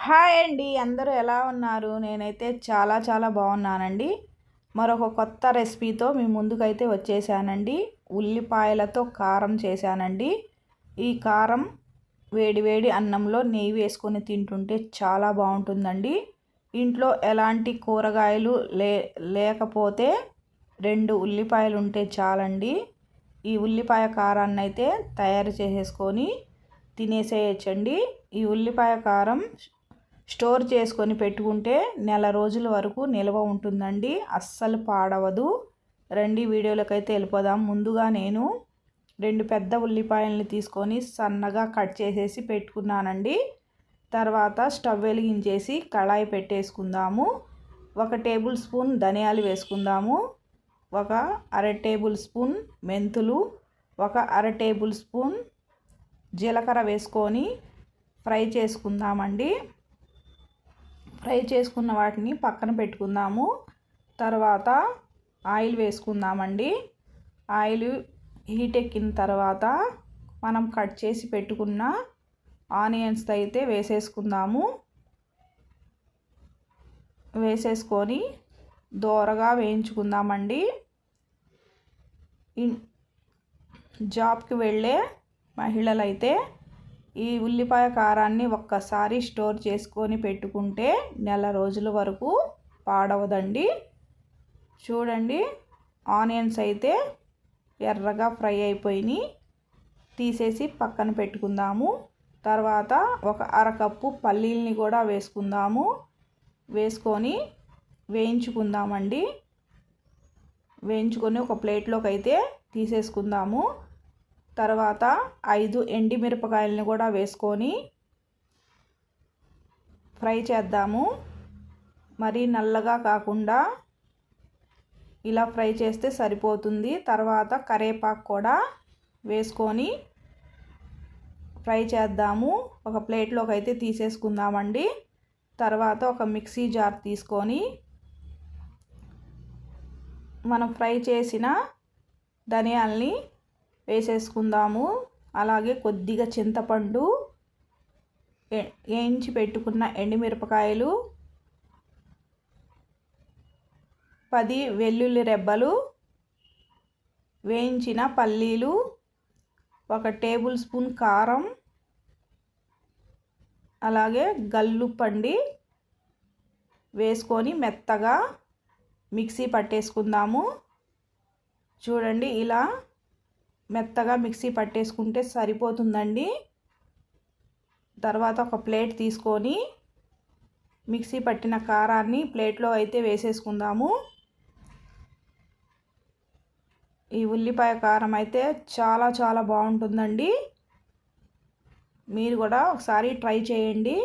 Hi అండి, అందరూ ఎలా ఉన్నారు? నేనైతే చాలా చాలా బాగున్నానండి. మరొక కొత్త రెసిపీతో మీ ముందుకైతే వచ్చేసానండి. ఉల్లిపాయలతో కారం చేశానండి. ఈ కారం వేడి వేడి అన్నంలో నెయ్యి వేసుకొని తింటుంటే చాలా బాగుంటుందండి. ఇంట్లో ఎలాంటి కూరగాయలు లేకపోతే 2 ఉల్లిపాయలు ఉంటే చాలండి. ఈ ఉల్లిపాయ కారాన్ని అయితే తయారు చేసేసుకొని తినేసేయచ్చండి. ఈ ఉల్లిపాయ కారం స్టోర్ చేసుకొని పెట్టుకుంటే నెల రోజుల వరకు నిల్వ ఉంటుందండి. అస్సలు పాడవదు. రండి వీడియోలకైతే వెళ్ళిపోదాం. ముందుగా నేను 2 పెద్ద ఉల్లిపాయలని తీసుకొని సన్నగా కట్ చేసేసి పెట్టుకున్నానండి. తర్వాత స్టవ్ వెలిగించేసి కళాయి పెట్టేసుకుందాము. 1 టేబుల్ స్పూన్ ధనియాలు వేసుకుందాము. 1/2 టేబుల్ స్పూన్ మెంతులు, 1/2 టేబుల్ స్పూన్ జీలకర్ర వేసుకొని ఫ్రై చేసుకుందామండి. ఫ్రై చేసుకున్న వాటిని పక్కన పెట్టుకుందాము. తర్వాత ఆయిల్ వేసుకుందామండి. ఆయిల్ హీట్ ఎక్కిన తర్వాత మనం కట్ చేసి పెట్టుకున్న ఆనియన్స్ అయితే వేసేసుకుందాము. వేసేసుకొని దోరగా వేయించుకుందామండి. జాబ్కి వెళ్ళే మహిళలైతే ఈ ఉల్లిపాయ కారాన్ని ఒక్కసారి స్టోర్ చేసుకొని పెట్టుకుంటే నెల రోజుల వరకు పాడవదండి. చూడండి, ఆనియన్స్ అయితే ఎర్రగా ఫ్రై అయిపోయినాయి. తీసేసి పక్కన పెట్టుకుందాము. తర్వాత 1/2 కప్పు పల్లీలని కూడా వేసుకుందాము. వేసుకొని వేయించుకుందామండి. వేయించుకొని ఒక ప్లేట్లోకి అయితే తీసేసుకుందాము. తర్వాత 5 ఎండుమిరపకాయలని కూడా వేసుకొని ఫ్రై చేద్దాము. మరీ నల్లగా కాకుండా ఇలా ఫ్రై చేస్తే సరిపోతుంది. తర్వాత కరివేపాకు కూడా వేసుకొని ఫ్రై చేద్దాము. ఒక ప్లేట్లోకి అయితే తీసేసుకుందామండి. తర్వాత ఒక మిక్సీ జార్ తీసుకొని మనం ఫ్రై చేసిన ధనియాల్ని వేసేసుకుందాము. అలాగే కొద్దిగా చింతపండు, వేయించి పెట్టుకున్న ఎండుమిరపకాయలు, 10 వెల్లుల్లి రెబ్బలు, వేయించిన పల్లీలు, 1 టేబుల్ స్పూన్ కారం, అలాగే గల్లుప్పండి వేసుకొని మెత్తగా మిక్సీ పట్టేసుకుందాము. చూడండి, ఇలా మెత్తగా మిక్సీ పట్టేసుకుంటే సరిపోతుందండి. తర్వాత ఒక ప్లేట్ తీసుకొని మిక్సీ పట్టిన కారాన్ని ప్లేట్లో అయితే వేసేసుకుందాము. ఈ ఉల్లిపాయ కారం అయితే చాలా చాలా బాగుంటుందండి. మీరు కూడా ఒకసారి ట్రై చేయండి.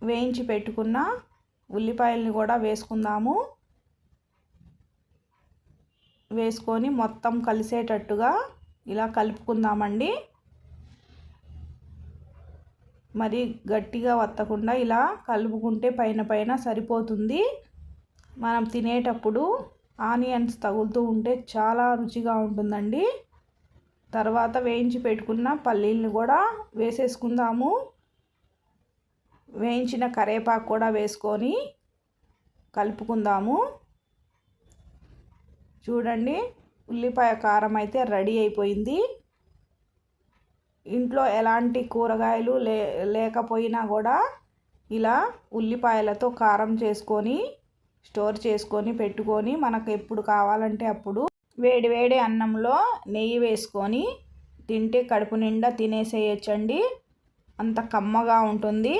వేయించి పెట్టుకున్న ఉల్లిపాయల్ని కూడా వేసుకుందాము. వేసుకొని మొత్తం కలిసేటట్టుగా ఇలా కలుపుకుందామండి. మరి గట్టిగా వత్తకుండా ఇలా కలుపుకుంటే పైన పైన సరిపోతుంది. మనం తినేటప్పుడు ఆనియన్స్ తగులుతూ ఉంటే చాలా రుచిగా ఉంటుందండి. తర్వాత వేయించి పెట్టుకున్న పల్లీలను కూడా వేసేసుకుందాము. వేయించిన కరివేపాకు కూడా వేసుకొని కలుపుకుందాము. చూడండి, ఉల్లిపాయ కారం అయితే రెడీ అయిపోయింది. ఇంట్లో ఎలాంటి కూరగాయలు లేకపోయినా కూడా ఇలా ఉల్లిపాయలతో కారం చేసుకొని స్టోర్ చేసుకొని పెట్టుకొని మనకు ఎప్పుడు కావాలంటే అప్పుడు వేడి వేడి అన్నంలో నెయ్యి వేసుకొని తింటే కడుపు నిండా తినేసేయచ్చండి. అంత కమ్మగా ఉంటుంది.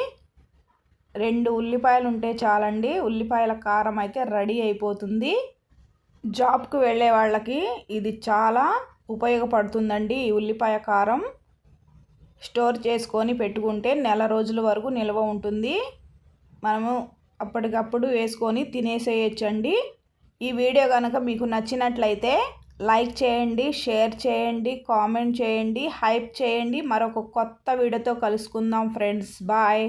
2 ఉల్లిపాయలు ఉంటే చాలండి. ఉల్లిపాయల కారం అయితే రెడీ అయిపోతుంది. జాబ్కి వెళ్ళే వాళ్ళకి ఇది చాలా ఉపయోగపడుతుందండి. ఈ ఉల్లిపాయ కారం స్టోర్ చేసుకొని పెట్టుకుంటే నెల రోజుల వరకు నిల్వ ఉంటుంది. మనము అప్పటికప్పుడు వేసుకొని తినేసేయచ్చండి. ఈ వీడియో కనుక మీకు నచ్చినట్లయితే లైక్ చేయండి, షేర్ చేయండి, కామెంట్ చేయండి, హైప్ చేయండి. మరొక కొత్త వీడియోతో కలుసుకుందాం ఫ్రెండ్స్. బాయ్.